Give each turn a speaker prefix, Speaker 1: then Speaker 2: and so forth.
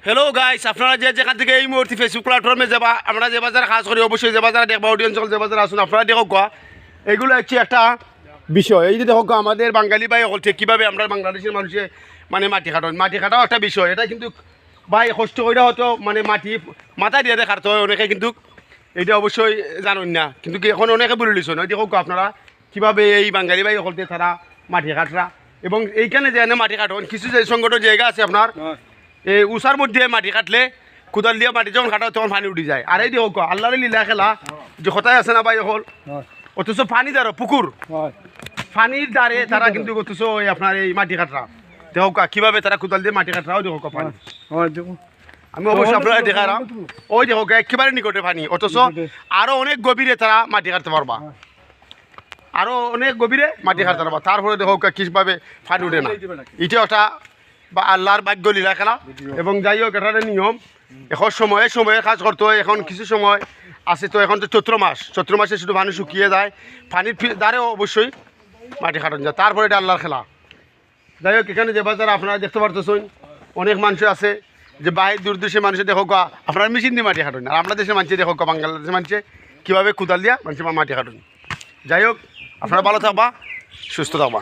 Speaker 1: Hello guys, আপনারা যেখান থেকে এই মুহূর্তে ফেসবুক প্ল্যাটফর্মে যাবা, আমরা যে বাজারে কাজ করি অবশ্যই যে বাজারে দেখবা, অডিয়েন্স যে বাজারে আসুন আপনারা দেখো গা, এগুলো হচ্ছে একটা বিষয়। এই যে দেখো গা, আমাদের বাঙালি ভাই হচ্ছে কীভাবে আমরা বাংলাদেশের মানুষে মানে মাটি কাটাও একটা বিষয়। এটা কিন্তু ভাই কষ্ট করে হয়তো মানে মাথা দিয়ে দেখাতে হয় অনেকে, কিন্তু এটা অবশ্যই জানেন না, কিন্তু এখন অনেকে বলে লিছেন। ওই দেখো আপনারা কীভাবে এই বাঙালি ভাই হলতে তারা মাটি কাটরা, এবং এইখানে যে মাটি কাটন কিছু যে সংগঠন জায়গা আছে আপনার এই উষার মধ্যে মাটি কাটলে কোদাল দিয়ে মাটি যখন কাটা তখন পানি উঠে যায়। আর এই দিয়ে হোক আল্লাহর লীলা খেলা যে কথায় আছে না ভাই হল, অথচ পানি দ্বারা পুকুর পানির দ্বারে তারা কিন্তু অথচ ওই আপনার এই মাটি কাটরা দেখো কীভাবে তারা কোদাল দিয়ে মাটি কাটরাও দেখো পানি। আমি অবশ্যই আপনারা দেখালাম ওই দেখো একেবারে নিকটে পানি, অথচ আরও অনেক গভীরে তারা মাটি কাটতে পারবা, আরও অনেক গভীরে মাটি কাটতে পারবা। তারপরে দেখো কীভাবে পানি উঠে না। এটা একটা বা আল্লাহর ভাগ্য লীলা খেলা। এবং যাই হোক এটার নিয়ম, এখন সময়ে সময়ে কাজ করতে হয়। এখন কিছু সময় আছে তো, এখন তো চৈত্র মাসে শুধু পানি শুকিয়ে যায়, পানির দ্বারেও অবশ্যই মাটি কাটানো যায়। তারপরে এটা আল্লাহর খেলা। যাই হোক এখানে যে বাজার আপনারা দেখতে পারতেছেন অনেক মানুষ আছে যে বাইরে দূর দেশের মানুষের দেখো গা আপনারা মেশিন দিয়ে মাটি কাটুন, আর আমরা দেশের মানুষ দেখো গা বাংলাদেশের মানুষে কীভাবে কোদাল দিয়া মানুষের মাটি কাটুন। যাই হোক আপনারা ভালো থাকবা, সুস্থ থাকবা।